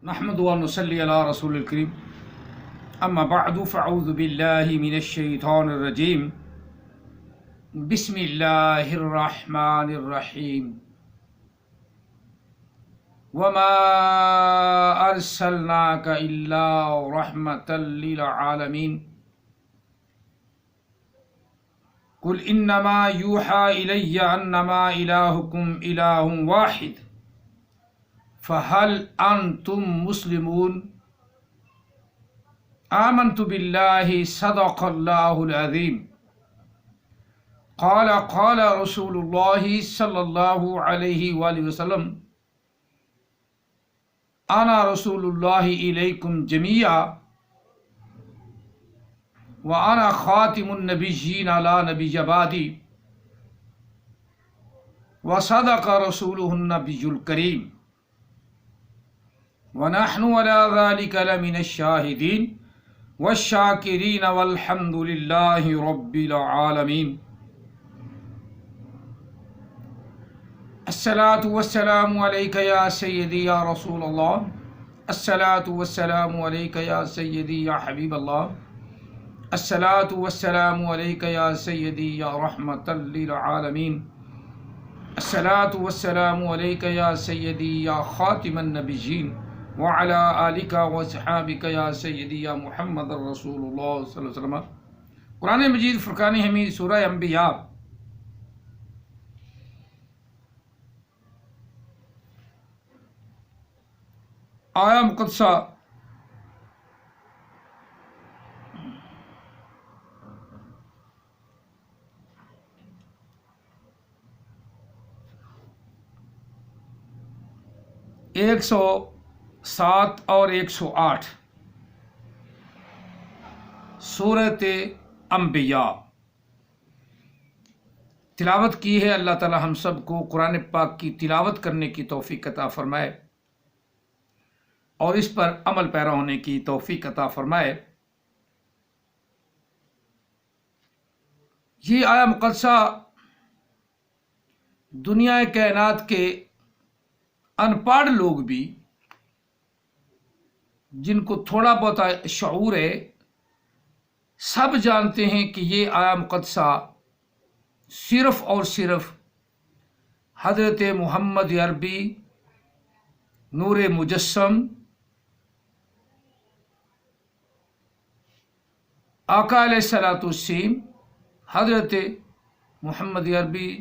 نحمد و نصلی علی رسول الکریم اما بعد فاعوذ باللہ من الشیطان الرجیم بسم اللہ الرحمن الرحیم وما ارسلناک الا رحمتا للعالمین قل انما یوحی الی انما الہکم الہ واحد فہل انتم مسلمون آمنت باللہ صدق اللہ العظیم قال رسول اللہ صلی اللہ علیہ وآلہ وسلم انا رسول اللہ الیکم جمیعا وانا خاتم النبیین لا نبی بعدی وصدق رسولہ النبی الکریم ونحن على ذلك لمن الشاهدين والشاكرين والحمد لله رب العالمين الصلاة والسلام عليك يا سيدي يا رسول الله الصلاة والسلام عليك يا سيدي يا حبيب الله الصلاة والسلام عليك يا سيدي يا رحمة للعالمين الصلاة والسلام عليك يا سيدي يا خاتم النبيين وعلى آلك وصحابك يا سيدي يا محمد رسول اللہ صلی اللہ علیہ وسلم۔ قرآن مجید فرقان حمید سورہ انبیاء آیا مقدسہ ایک سو 7 اور 108 سورۃ انبیاء تلاوت کی ہے۔ اللہ تعالی ہم سب کو قرآن پاک کی تلاوت کرنے کی توفیق عطا فرمائے اور اس پر عمل پیرا ہونے کی توفیق عطا فرمائے۔ یہ آیا مقدسہ دنیا کائنات کے ان پڑھ لوگ بھی جن کو تھوڑا بہت شعور ہے سب جانتے ہیں کہ یہ آیا مقدسہ صرف اور صرف حضرت محمد عربی نور مجسم آقا علیہ الصلوۃ والتسلیم حضرت محمد عربی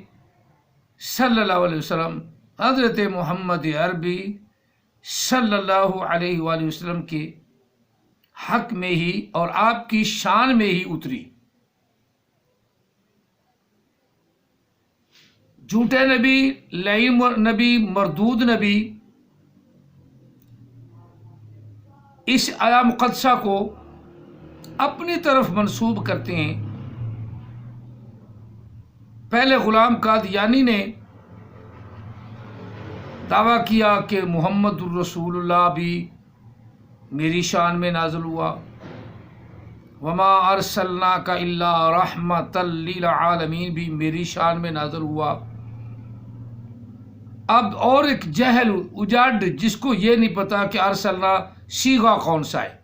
صلی اللہ علیہ وسلم حضرت محمد عربی صلی اللہ علیہ وآلہ وسلم کے حق میں ہی اور آپ کی شان میں ہی اتری۔ جھوٹے نبی، لعین نبی، مردود نبی اس آیا مقدسہ کو اپنی طرف منسوب کرتے ہیں۔ پہلے غلام قادیانی نے دعویٰ کیا کہ محمد الرسول اللہ بھی میری شان میں نازل ہوا، وما ارسلناک الا رحمتا للعالمین بھی میری شان میں نازل ہوا۔ اب اور ایک جہل اجاڑ جس کو یہ نہیں پتا کہ ارسلنا صیغہ کون سا ہے،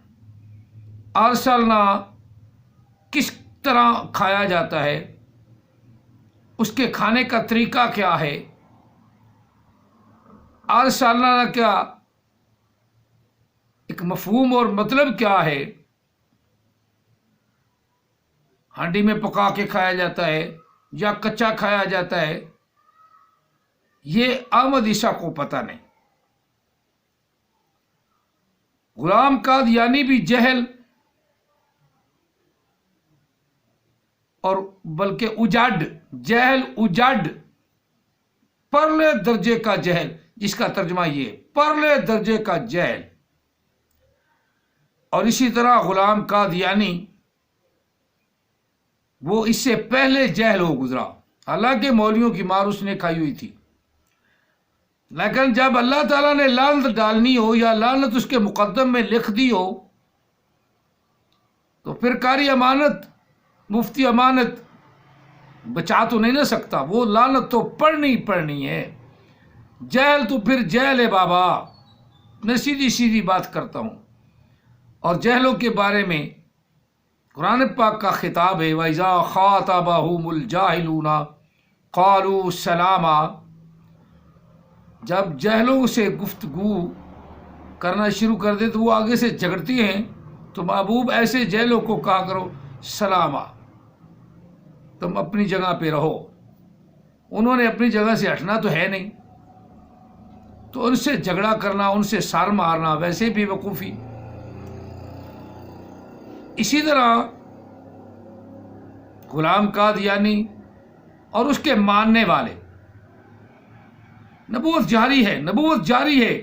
ارسلنا کس طرح کھایا جاتا ہے، اس کے کھانے کا طریقہ کیا ہے، ارسلنا کیا ایک مفہوم اور مطلب کیا ہے، ہانڈی میں پکا کے کھایا جاتا ہے یا کچا کھایا جاتا ہے، یہ احمد عیسیٰ کو پتہ نہیں۔ غلام قادیانی بھی جہل اور بلکہ جہل اجاڑ پرلے درجے کا جہل، جس کا ترجمہ یہ پرلے درجے کا جہل، اور اسی طرح غلام قادیانی وہ اس سے پہلے جہل ہو گزرا، حالانکہ مولویوں کی مار اس نے کھائی ہوئی تھی، لیکن جب اللہ تعالیٰ نے لعنت ڈالنی ہو یا لعنت اس کے مقدم میں لکھ دی ہو تو پھر قاری امانت مفتی امانت بچا تو نہیں نہ سکتا، وہ لعنت تو پڑھنی ہے۔ جہل تو پھر جہل ہے بابا، میں سیدھی سیدھی بات کرتا ہوں. اور جہلوں کے بارے میں قرآن پاک کا خطاب ہے وَإِذَا خَاطَبَهُمُ الْجَاهِلُونَ قَالُوا سَلَامًا. جب جہلوں سے گفتگو کرنا شروع کر دے تو وہ آگے سے جھگڑتی ہیں، تو محبوب ایسے جہلوں کو کہا کرو سلامہ، تم اپنی جگہ پہ رہو. انہوں نے اپنی جگہ سے ہٹنا تو ہے نہیں، تو ان سے جھگڑا کرنا، ان سے سار مارنا ویسے بھی وقوفی. اسی طرح غلام قادیانی اور اس کے ماننے والے، نبوت جاری ہے، نبوت جاری ہے.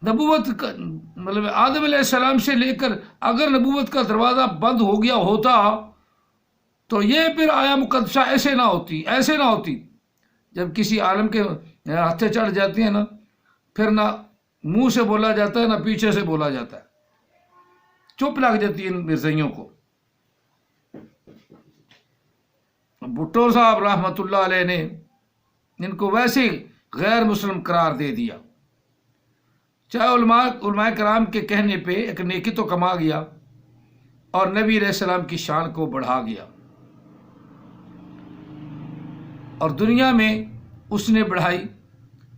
نبوت مطلب آدم علیہ السلام سے لے کر اگر نبوت کا دروازہ بند ہو گیا ہوتا تو یہ پھر آیا مقدسہ ایسے نہ ہوتی. جب کسی عالم کے ہتھے چڑھ جاتی ہیں نا، پھر نہ منہ سے بولا جاتا ہے نہ پیچھے سے بولا جاتا ہے، چپ لگ جاتی ہے ان مرزائیوں کو. بھٹو صاحب رحمۃ اللہ علیہ نے ان کو ویسے غیر مسلم قرار دے دیا. چاہے علماء کرام کے کہنے پہ ایک نیکی تو کما گیا اور نبی علیہ السلام کی شان کو بڑھا گیا، اور دنیا میں اس نے بڑھائی،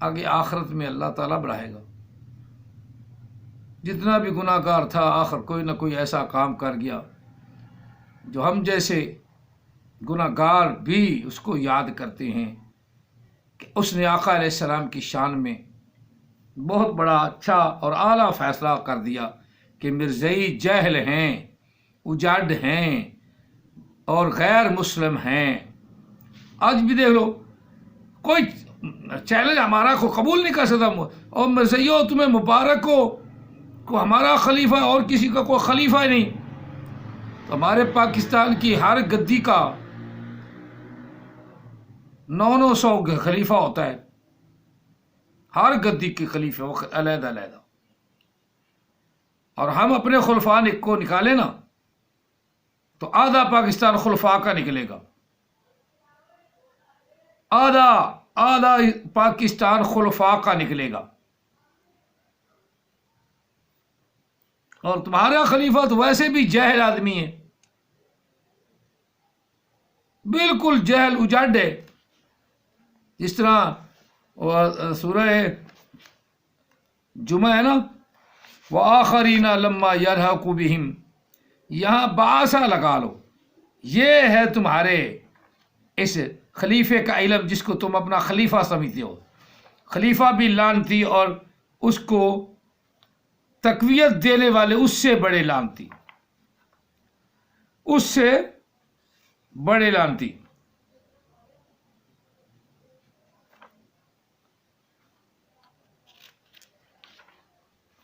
آگے آخرت میں اللہ تعالیٰ بڑھائے گا. جتنا بھی گناہ گار تھا آخر کوئی نہ کوئی ایسا کام کر گیا جو ہم جیسے گناہ گار بھی اس کو یاد کرتے ہیں کہ اس نے آقا علیہ السلام کی شان میں بہت بڑا اچھا اور اعلیٰ فیصلہ کر دیا کہ مرزائی جاہل ہیں، اجاڈ ہیں اور غیر مسلم ہیں. آج بھی دیکھ لو، کوئی چیلنج ہمارا کو قبول نہیں کر سکتا. اور مرزائیوں تمہیں مبارک ہو کو ہمارا خلیفہ اور کسی کا کوئی خلیفہ ہی نہیں. تو ہمارے پاکستان کی ہر گدی کا 900 خلیفہ ہوتا ہے، ہر گدی کے خلیفہ وہ علیحدہ علیحدہ. اور ہم اپنے خلفاء کو نکالیں نا تو آدھا پاکستان خلفاء کا نکلے گا، آدھا پاکستان خلفاء کا نکلے گا. اور تمہارا خلیفہ تو ویسے بھی جاہل آدمی ہے، بالکل جاہل اجاڈ ہے. جس طرح سورہ جمعہ ہے نا، وَآخَرِينَ لَمَّا يَلْحَقُوا بِهِمْ، یہاں بآسا لگا لو. یہ ہے تمہارے اس خلیفے کا علم جس کو تم اپنا خلیفہ سمجھتے ہو. خلیفہ بھی لعنتی اور اس کو تقویت دینے والے اس سے بڑے لعنتی، اس سے بڑے لعنتی.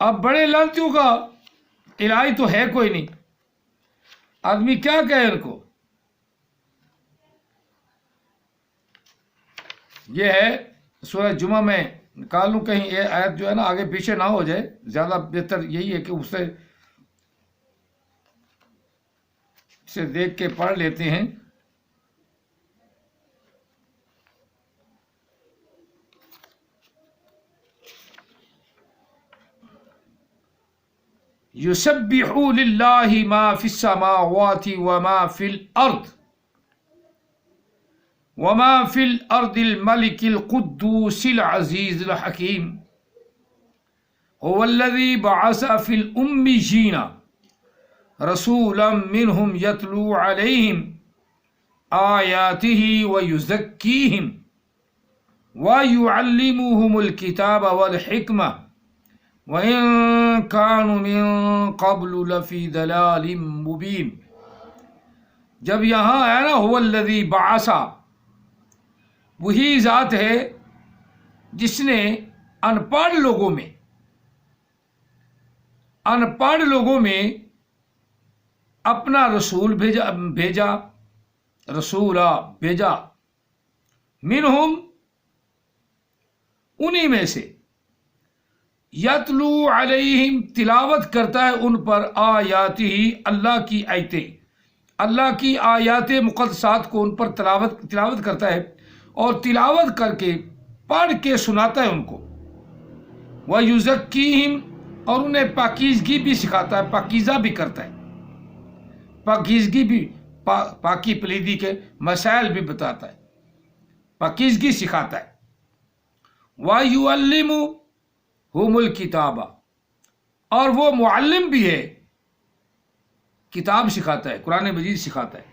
اب بڑے لعنتیوں کا علاج تو ہے کوئی نہیں. آدمی کیا کہے ان کو؟ یہ ہے سورہ جمعہ میں نکال لوں کہیں، یہ آیت جو ہے نا آگے پیچھے نہ ہو جائے، زیادہ بہتر یہی ہے کہ اسے دیکھ کے پڑھ لیتے ہیں. یسبح للہ ما فی السماوات وما فی الارض الملک القدوس العزیز الحکیم هو الذی بعث فی الامیین رسولا منہم یتلو علیہم آیاتہ ویزکیہم ویعلمہم الکتاب والحکمہ وَإِن كَانُوا مِن قَبْلُ لَفِي ضَلَالٍ مُبِينٍ. جب یہاں آیا نا هو الذی بعث، وہی ذات ہے جس نے ان پڑھ لوگوں میں اپنا رسول بھیجا منہم، انہی میں سے، یتلو علیہم، تلاوت کرتا ہے ان پر، آیاتہ، اللہ کی آیتیں، اللہ کی آیات مقدسات کو ان پر تلاوت کرتا ہے، اور تلاوت کر کے پڑھ کے سناتا ہے ان کو. وَيُزَكِّيهِمْ، اور انہیں پاکیزگی بھی سکھاتا ہے، پاکیزہ بھی کرتا ہے، پاکیزگی بھی، پاکی پلیدی کے مسائل بھی بتاتا ہے، پاکیزگی سکھاتا ہے۔ وَيُعَلِّمُهُمُ الْكِتَابَ، اور وہ معلم بھی ہے، کتاب سکھاتا ہے، قرآن مجید سکھاتا ہے۔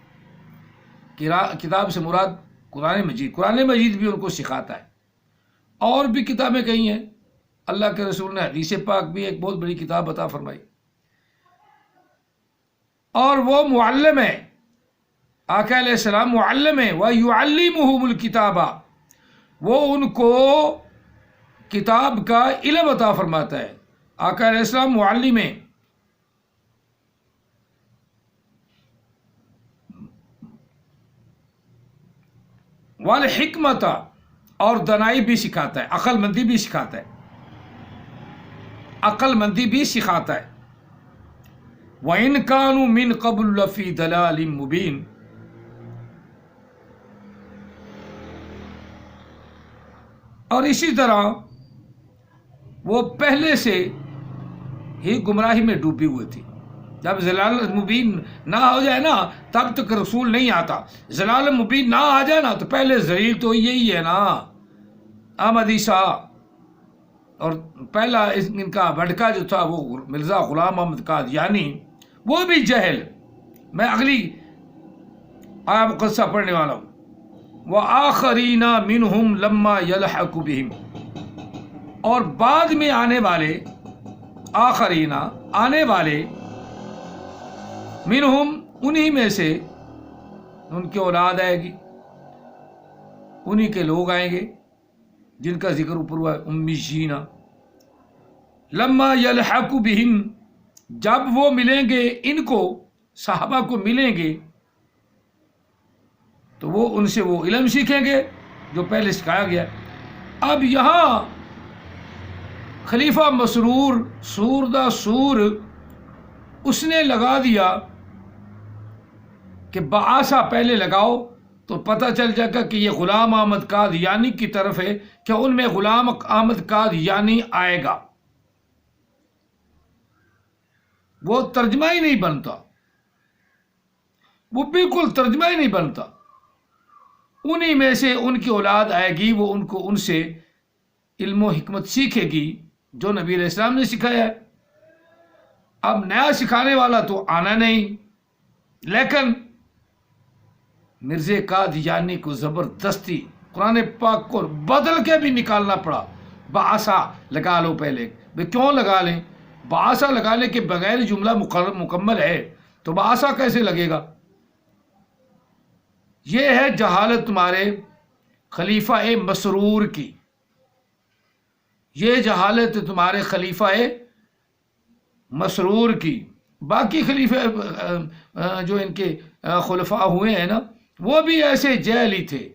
کتاب سے مراد قرآن مجید، قرآن مجید بھی ان کو سکھاتا ہے۔ اور بھی کتابیں کئی ہیں، اللہ کے رسول نے حدیث پاک بھی ایک بہت بڑی کتاب عطا فرمائی، اور وہ معلم ہے، آقا علیہ السلام معلم ہے۔ وَيُعَلِّمُهُمُ الْكِتَابَ، وہ ان کو کتاب کا علم عطا فرماتا ہے، آقا علیہ السلام معلم ہے۔ والحکمت، اور دانائی بھی سکھاتا ہے، عقل مندی بھی سکھاتا ہے، عقل مندی بھی سکھاتا ہے۔ وَإِنْ كَانُوا مِنْ قَبْلُ لَفِي ضَلَالٍ مُبِينٍ، اور اسی طرح وہ پہلے سے ہی گمراہی میں ڈوبی ہوئی تھی۔ جب ضلال مبین نہ ہو جائے نا تب تک رسول نہیں آتا، ضلال مبین نہ آ جائے نا تو پہلے ذلیل تو یہی ہے نا، احمد عیسیٰ۔ اور پہلا ان کا بھٹکا جو تھا وہ مرزا غلام احمد قادیانی، وہ بھی جہل۔ میں اگلی آیہ مقدسہ پڑھنے والا ہوں۔ وَآخَرِينَ مِنْهُمْ لَمَّا يَلْحَقُ بِهِمْ، اور بعد میں آنے والے، آخرین آنے والے، منہم انہی میں سے، ان کی اولاد آئے گی، انہی کے لوگ آئیں گے جن کا ذکر اوپر ہوا ہے، امیین۔ لما یلحق بہم، جب وہ ملیں گے ان کو، صحابہ کو ملیں گے تو وہ ان سے وہ علم سیکھیں گے جو پہلے سکھایا گیا۔ اب یہاں خلیفہ مسرور سور دا سور اس نے لگا دیا کہ بعثہ پہلے لگاؤ تو پتہ چل جائے گا کہ یہ غلام احمد قادیانی کی طرف ہے، کہ ان میں غلام احمد قادیانی آئے گا۔ وہ ترجمہ ہی نہیں بنتا، وہ بالکل ترجمہ ہی نہیں بنتا۔ انہی میں سے ان کی اولاد آئے گی، وہ ان کو ان سے علم و حکمت سیکھے گی جو نبی علیہ السلام نے سکھایا ہے۔ اب نیا سکھانے والا تو آنا نہیں، لیکن مرزا قادیانی کو زبردستی قرآن پاک کو بدل کے بھی نکالنا پڑا۔ بعثہ لگا لو پہلے، بھئی کیوں لگا لیں؟ بعثہ لگانے کے بغیر جملہ مکمل ہے تو بعثہ کیسے لگے گا؟ یہ ہے جہالت تمہارے خلیفہ مسرور کی، یہ جہالت تمہارے خلیفہ مسرور کی۔ باقی خلیفہ جو ان کے خلفاء ہوئے ہیں نا، وہ بھی ایسے جہلی تھے،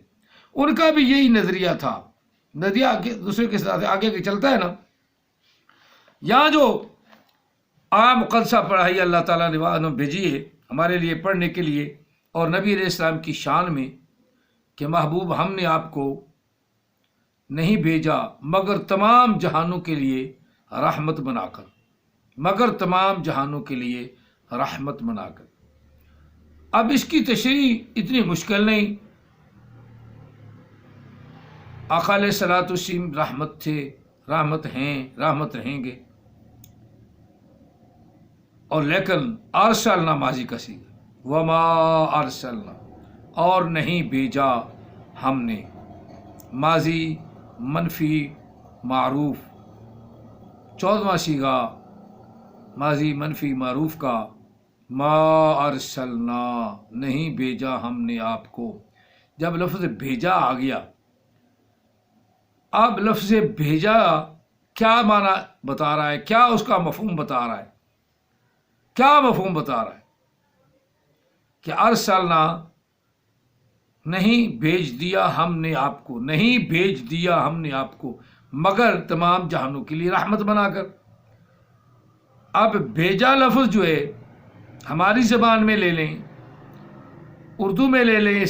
ان کا بھی یہی نظریہ تھا۔ نظریہ دوسرے کے ساتھ آگے کے چلتا ہے نا۔ یہاں جو آیہ مقدسہ پڑھائی اللہ تعالیٰ نے بھیجی ہے ہمارے لیے پڑھنے کے لیے، اور نبی علیہ السلام کی شان میں کہ محبوب ہم نے آپ کو نہیں بھیجا مگر تمام جہانوں کے لیے رحمت بنا کر، مگر تمام جہانوں کے لیے رحمت بنا کر۔ اب اس کی تشریح اتنی مشکل نہیں، آقا علیہ الصلوۃ والسلام رحمت تھے، رحمت ہیں، رحمت رہیں گے، اور لیکن ارسلنا ماضی کا صیغہ، وما ارسلنا، اور نہیں بھیجا ہم نے، ماضی منفی معروف، 14واں صیغہ ماضی منفی معروف کا، ما ارسلنا، نہیں بھیجا ہم نے آپ کو۔ جب لفظ بھیجا آ گیا، اب لفظ بھیجا کیا معنی بتا رہا ہے، کیا اس کا مفہوم بتا رہا ہے، کیا مفہوم بتا رہا ہے؟ کہ ارسلنا، نہیں بھیج دیا ہم نے آپ کو، نہیں بھیج دیا ہم نے آپ کو مگر تمام جہانوں کے لیے رحمت بنا کر۔ اب بھیجا لفظ جو ہے ہماری زبان میں لے لیں، اردو میں لے لیں،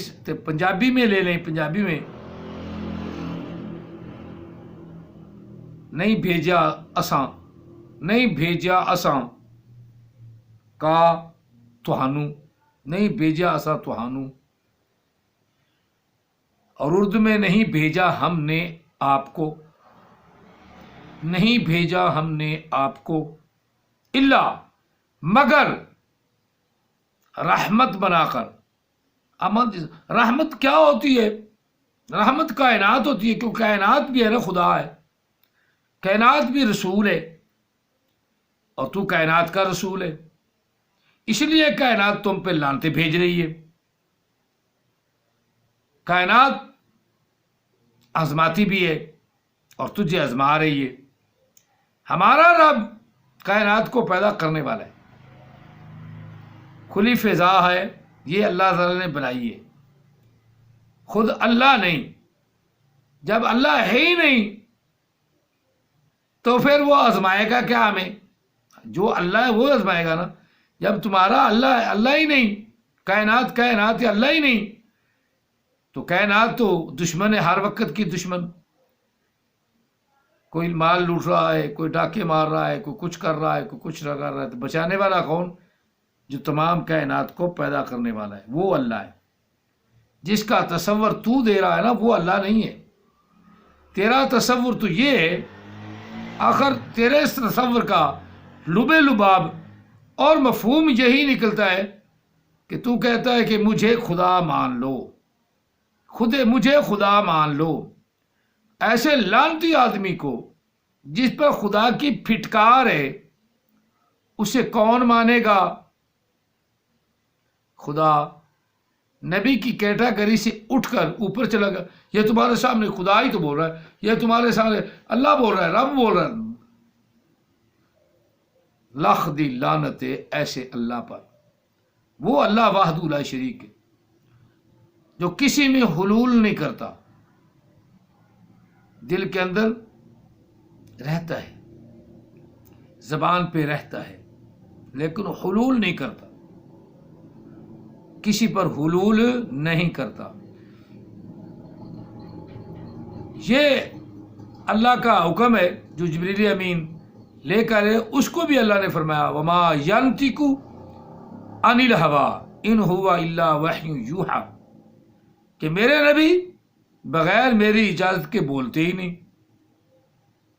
پنجابی میں لے لیں، پنجابی میں نہیں بھیجا اساں، نہیں بھیجا اساں کا توہانو، نہیں بھیجا اساں توہانو، اور اردو میں نہیں بھیجا ہم نے آپ کو، نہیں بھیجا ہم نے آپ کو الا مگر رحمت بنا کر۔ رحمت کیا ہوتی ہے؟ رحمت کائنات ہوتی ہے، کیونکہ کائنات بھی ہے نا خدا ہے، کائنات بھی رسول ہے، اور تو کائنات کا رسول ہے، اس لیے کائنات تم پہ لعنتیں بھیج رہی ہے۔ کائنات آزماتی بھی ہے اور تجھے آزما رہی ہے۔ ہمارا رب کائنات کو پیدا کرنے والا ہے، کھلی فضا ہے، یہ اللہ تعالی نے بنائی ہے، خود اللہ نہیں۔ جب اللہ ہے ہی نہیں تو پھر وہ آزمائے گا کیا ہمیں؟ جو اللہ ہے وہ آزمائے گا نا۔ جب تمہارا اللہ ہی نہیں، کائنات ہے، اللہ ہی نہیں، تو کائنات تو دشمن ہے، ہر وقت کی دشمن۔ کوئی مال لوٹ رہا ہے، کوئی ڈاکے مار رہا ہے، کوئی کچھ کر رہا ہے، کوئی کچھ کر رہا ہے، تو بچانے والا کون؟ جو تمام کائنات کو پیدا کرنے والا ہے وہ اللہ ہے۔ جس کا تصور تو دے رہا ہے نا وہ اللہ نہیں ہے۔ تیرا تصور تو یہ ہے، آخر تیرے اس تصور کا لب لباب اور مفہوم یہی نکلتا ہے کہ تو کہتا ہے کہ مجھے خدا مان لو، مجھے خدا مان لو۔ ایسے لعنتی آدمی کو جس پر خدا کی پھٹکار ہے اسے کون مانے گا؟ خدا نبی کی کیٹاگری سے اٹھ کر اوپر چلا گیا۔ یہ تمہارے سامنے خدا ہی تو بول رہا ہے، یہ تمہارے سامنے اللہ بول رہا ہے، رب بول رہا ہے۔ لاکھ دی لعنت ہے ایسے اللہ پر۔ وہ اللہ وحدہ لا شریک ہے جو کسی میں حلول نہیں کرتا، دل کے اندر رہتا ہے، زبان پہ رہتا ہے، لیکن حلول نہیں کرتا، کسی پر حلول نہیں کرتا۔ یہ اللہ کا حکم ہے جو جبریل امین لے کر ہے، اس کو بھی اللہ نے فرمایا وما ینطق عن الہوی ان ہوا الا وحی یوحی، کہ میرے نبی بغیر میری اجازت کے بولتے ہی نہیں،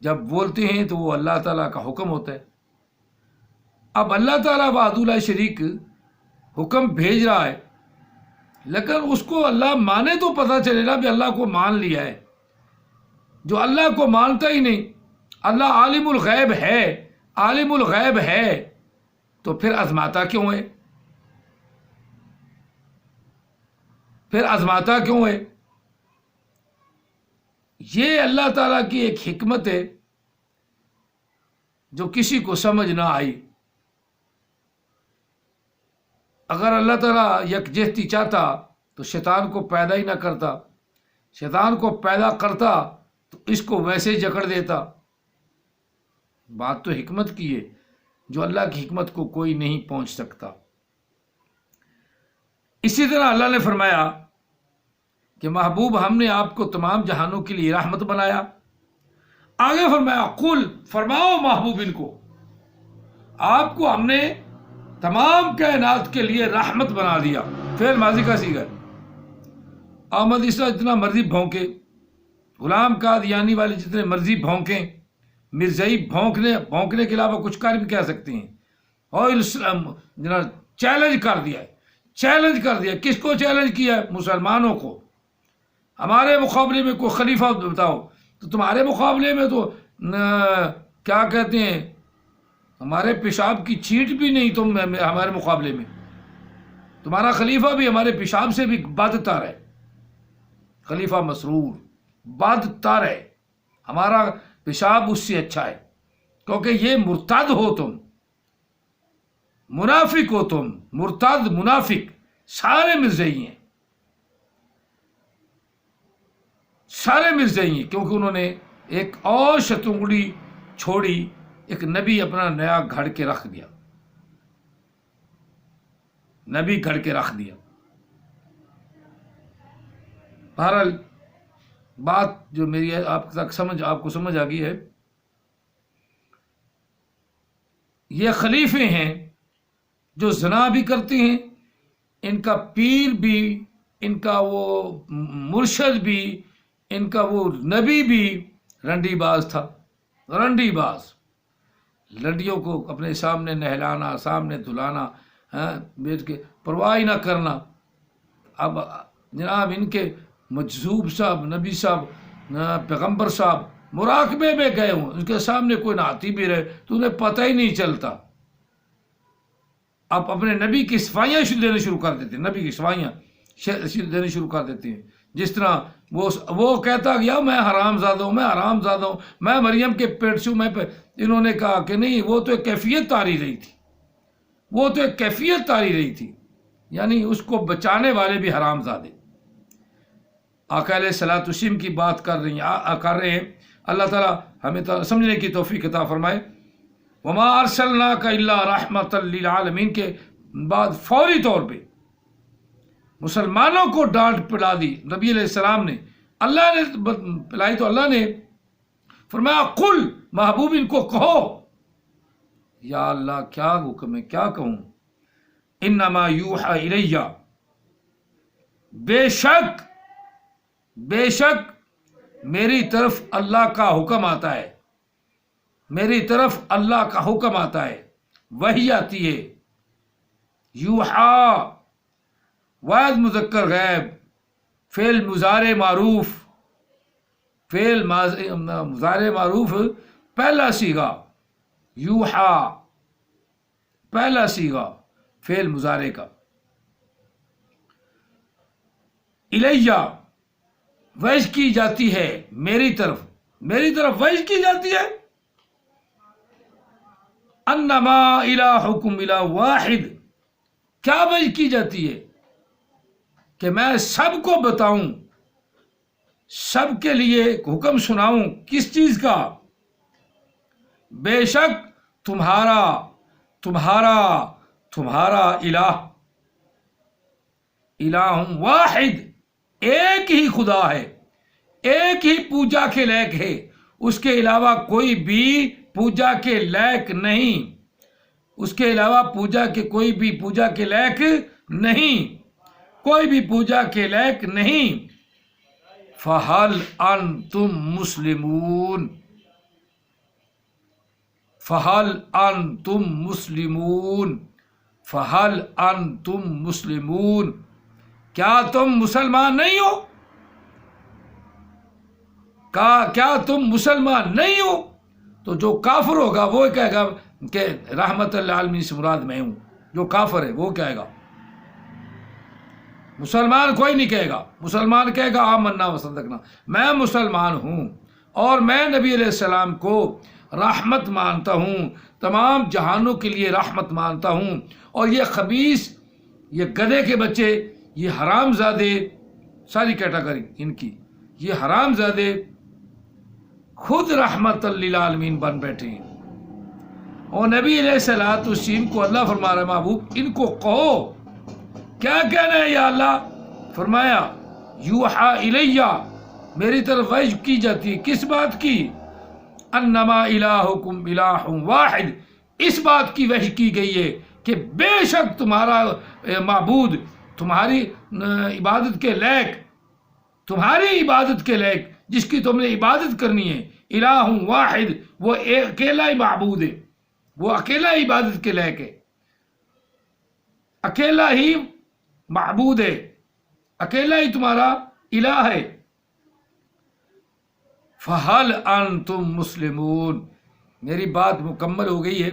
جب بولتے ہیں تو وہ اللہ تعالیٰ کا حکم ہوتا ہے۔ اب اللہ تعالیٰ وحدہ لا شریک حکم بھیج رہا ہے، لیکن اس کو اللہ مانے تو پتہ چلے نا بھی اللہ کو مان لیا ہے۔ جو اللہ کو مانتا ہی نہیں، اللہ عالم الغیب ہے، عالم الغیب ہے، تو پھر آزماتا کیوں ہے؟ پھر آزماتا کیوں ہے؟ یہ اللہ تعالیٰ کی ایک حکمت ہے جو کسی کو سمجھ نہ آئی۔ اگر اللہ تعالیٰ یکجہتی چاہتا تو شیطان کو پیدا ہی نہ کرتا، شیطان کو پیدا کرتا تو اس کو ویسے ہی جکڑ دیتا۔ بات تو حکمت کی ہے، جو اللہ کی حکمت کو کوئی نہیں پہنچ سکتا۔ اسی طرح اللہ نے فرمایا کہ محبوب ہم نے آپ کو تمام جہانوں کے لیے رحمت بنایا۔ آگے فرمایا قل، فرماؤ محبوب ان کو، آپ کو ہم نے تمام کائنات کے لیے رحمت بنا دیا۔ فعل ماضی کا صیغہ ہے۔ احمد عیسیٰ جتنا مرضی بھونکے، غلام قادیانی والے جتنے مرضی بھونکیں، مرزائی بھونکنے کے علاوہ کچھ کر بھی کہہ سکتے ہیں۔ اور اسلام چیلنج کر دیا ہے، چیلنج کر دیا۔ کس کو چیلنج کیا ہے؟ مسلمانوں کو۔ ہمارے مقابلے میں کوئی خلیفہ بتاؤ، تو تمہارے مقابلے میں تو کیا کہتے ہیں، ہمارے پیشاب کی چیٹ بھی نہیں تم ہمارے مقابلے میں۔ تمہارا خلیفہ بھی ہمارے پیشاب سے بھی بدتر ہے، خلیفہ مسرور بدتر ہے، ہمارا پیشاب اس سے اچھا ہے، کیونکہ یہ مرتد ہو تم، منافق ہو تم، مرتد منافق سارے مرزائی ہیں، سارے مرزائی ہیں، کیونکہ انہوں نے ایک اور شتونگڑی چھوڑی، ایک نبی اپنا نیا گھڑ کے رکھ دیا، نبی گھڑ کے رکھ دیا۔ بہرحال بات جو میری ہے آپ کو سمجھ آ گئی ہے یہ خلیفے ہیں جو زنا بھی کرتے ہیں، ان کا پیر بھی، ان کا وہ مرشد بھی، ان کا وہ نبی بھی رنڈی باز تھا، رنڈی باز، لڑیوں کو اپنے سامنے نہلانا، سامنے دھلانا، بیٹھ کے پرواہ نہ کرنا۔ اب جناب ان کے مجذوب صاحب، نبی صاحب، پیغمبر صاحب مراقبے میں گئے ہوں، ان کے سامنے کوئی نہاتی بھی رہے تو انہیں پتہ ہی نہیں چلتا۔ آپ اپنے نبی کی صفائیاں دینے شروع کر دیتے ہیں، نبی کی صفائیاں دینے شروع کر دیتے ہیں، جس طرح وہ کہتا گیا میں حرام زادہ ہوں، میں حرام زادہ ہوں، میں مریم کے پیٹ سے ہوں، انہوں نے کہا کہ نہیں، وہ تو ایک کیفیت تاری رہی تھی، وہ تو ایک کیفیت تاری رہی تھی، یعنی اس کو بچانے والے بھی حرام زادے۔ آقا علیہ الصلوۃ والسلام کی بات کر رہے ہیں، اللہ تعالیٰ ہمیں سمجھنے کی توفیق عطا فرمائے۔ وما ارسلناک الا رحمۃ للعالمین کے بعد فوری طور پہ مسلمانوں کو ڈانٹ پلا دی نبی علیہ السلام نے، اللہ نے پلائی تو اللہ نے فرمایا قل، محبوب ان کو کہو، یا اللہ کیا حکم ہے، کیا کہوں، انما یوحی الیہ، بے شک میری طرف اللہ کا حکم آتا ہے، میری طرف اللہ کا حکم آتا ہے، وحی آتی ہے۔ یوحا واحد مذکر غیب، فعل مضارع معروف، فعل مضارع معروف پہلا صیغہ، یوحا پہلا صیغہ فعل مضارع کا، الیہ وحی کی جاتی ہے، میری طرف وحی کی جاتی ہے، انما الہکم الہ واحد، کیا وحی کی جاتی ہے کہ میں سب کو بتاؤں، سب کے لیے حکم سناؤں، کس چیز کا، بے شک تمہارا الہ واحد، ایک ہی خدا ہے، ایک ہی پوجا کے لائق ہے، اس کے علاوہ کوئی بھی پوجا کے لائق نہیں، اس کے علاوہ کوئی بھی پوجا کے لائق نہیں، کوئی بھی پوجا کے لائق نہیں۔ فَهَلْ أَنْتُمْ مُسْلِمُونَ، فَهَلْ أَنْتُمْ مُسْلِمُونَ، فَهَلْ أَنْتُمْ مُسْلِمُونَ، کیا تم مسلمان نہیں ہو، کیا تم مسلمان نہیں ہو؟ تو جو کافر ہوگا وہ کہے گا کہ رحمت للعالمین سے مراد میں ہوں، جو کافر ہے وہ کہے گا، مسلمان کوئی نہیں کہے گا، مسلمان کہے گا آمنا وصدقنا، میں مسلمان ہوں اور میں نبی علیہ السلام کو رحمت مانتا ہوں، تمام جہانوں کے لیے رحمت مانتا ہوں، اور یہ خبیث، یہ گدھے کے بچے، یہ حرام زادے، ساری کیٹاگری ان کی، یہ حرام زادے خود رحمت للعالمین بن بیٹھے ہیں، اور نبی علیہ الصلوۃ والسلام کو اللہ فرما رہا ہے محبوب ان کو کہو، کیا کہنا ہے یا اللہ؟ فرمایا یوحا الیہ، میری طرف وحی کی جاتی ہے، کس بات کی؟ انما الہکم الہ واحد، اس بات کی وحی کی گئی ہے کہ بے شک تمہارا معبود تمہاری عبادت کے لائق، تمہاری عبادت کے لائق، جس کی تم نے عبادت کرنی ہے، الہ واحد، وہ اکیلا ہی معبود ہے، وہ اکیلا ہی عبادت کے لائق ہے، اکیلا ہی معبود ہے، اکیلا ہی تمہارا الہ ہے۔ فَهَلْ أَنْتُمْ مُسْلِمُونَ، میری بات مکمل ہو گئی ہے،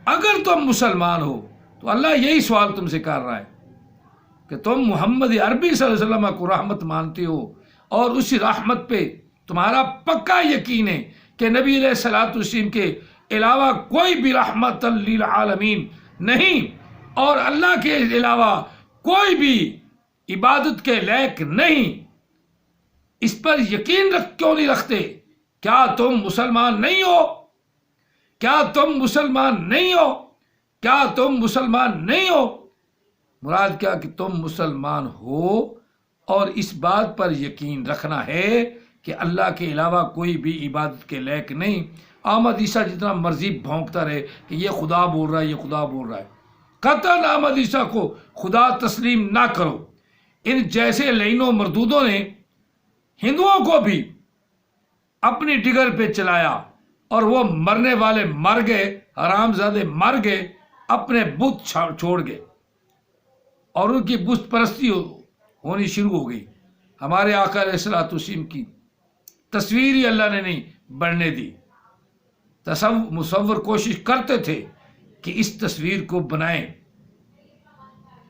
اگر تم مسلمان ہو تو اللہ یہی سوال تم سے کر رہا ہے کہ تم محمد عربی صلی اللہ علیہ وسلم کو رحمت مانتے ہو، اور اسی رحمت پہ تمہارا پکا یقین ہے کہ نبی علیہ الصلوۃ والسلام کے علاوہ کوئی بھی رحمت للعالمین نہیں، اور اللہ کے علاوہ کوئی بھی عبادت کے لائق نہیں، اس پر یقین کیوں نہیں رکھتے؟ کیا تم مسلمان نہیں ہو؟ کیا تم مسلمان نہیں ہو؟ کیا تم مسلمان نہیں ہو؟ مراد کیا کہ تم مسلمان ہو اور اس بات پر یقین رکھنا ہے کہ اللہ کے علاوہ کوئی بھی عبادت کے لائق نہیں، احمد عیسیٰ جتنا مرضی بھونکتا رہے کہ یہ خدا بول رہا ہے، یہ خدا بول رہا ہے، قطعاً احمد عیسیٰ کو خدا تسلیم نہ کرو۔ ان جیسے لعینوں مردودوں نے ہندوؤں کو بھی اپنی ڈگر پہ چلایا اور وہ مرنے والے مر گئے، حرام زادے مر گئے، اپنے بت چھوڑ گئے اور ان کی بت پرستی ہونی شروع ہو گئی۔ ہمارے آقا علیہ الصلوۃ والسلام کی تصویر ہی اللہ نے نہیں بننے دی۔ مصور کوشش کرتے تھے کہ اس تصویر کو بنائیں،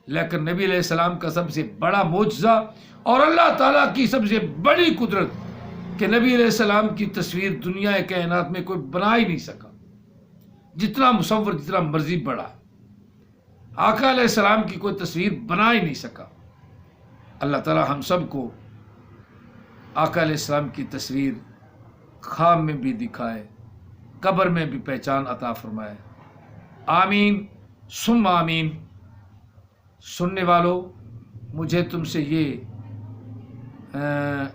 لیکن نبی علیہ السلام کا سب سے بڑا معجزہ اور اللہ تعالیٰ کی سب سے بڑی قدرت کہ نبی علیہ السلام کی تصویر دنیا کائنات میں کوئی بنا ہی نہیں سکا، جتنا مصور جتنا مرضی بڑا، آقا علیہ السلام کی کوئی تصویر بنا ہی نہیں سکا۔ اللہ تعالیٰ ہم سب کو آقا علیہ السلام کی تصویر خواب میں بھی دکھائے، قبر میں بھی پہچان عطا فرمائے، آمین ثم آمین۔ سننے والوں، مجھے تم سے یہ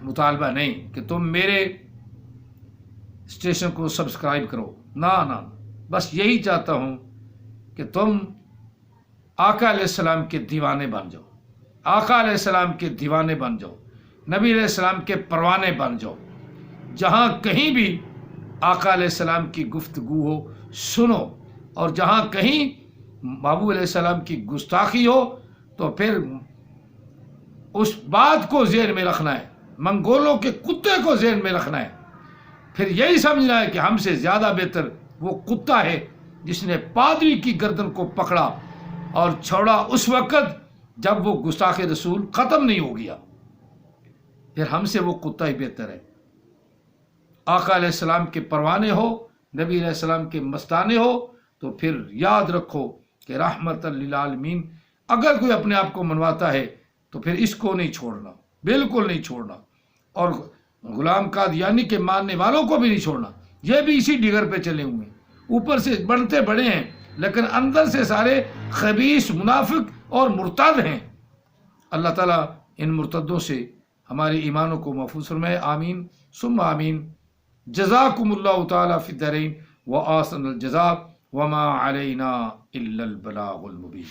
مطالبہ نہیں کہ تم میرے اسٹیشن کو سبسکرائب کرو، نہ، بس یہی چاہتا ہوں کہ تم آقا علیہ السلام کے دیوانے بن جاؤ، آقا علیہ السلام کے دیوانے بن جاؤ، نبی علیہ السلام کے پروانے بن جاؤ۔ جہاں کہیں بھی آقا علیہ السلام کی گفتگو ہو سنو، اور جہاں کہیں محبوب علیہ السلام کی گستاخی ہو تو پھر اس بات کو ذہن میں رکھنا ہے، منگولوں کے کتے کو ذہن میں رکھنا ہے، پھر یہی سمجھنا ہے کہ ہم سے زیادہ بہتر وہ کتا ہے جس نے پادری کی گردن کو پکڑا اور چھوڑا اس وقت جب وہ گستاخ رسول ختم نہیں ہو گیا۔ پھر ہم سے وہ کتا ہی بہتر ہے۔ آقا علیہ السلام کے پروانے ہو، نبی علیہ السلام کے مستانے ہو، تو پھر یاد رکھو کہ رحمت للعالمین اگر کوئی اپنے آپ کو منواتا ہے تو پھر اس کو نہیں چھوڑنا، بالکل نہیں چھوڑنا، اور غلام قادیانی کے ماننے والوں کو بھی نہیں چھوڑنا۔ یہ بھی اسی ڈگر پہ چلے ہوئے ہیں، اوپر سے بنتے بڑے ہیں لیکن اندر سے سارے خبیث، منافق اور مرتد ہیں۔ اللہ تعالیٰ ان مرتدوں سے ہمارے ایمانوں کو محفوظ فرمائے، آمین ثم آمین۔ جزاکم اللہ تعالیٰ فی الدارین وآحسن الجزاء وما علینا الا البلاغ المبین۔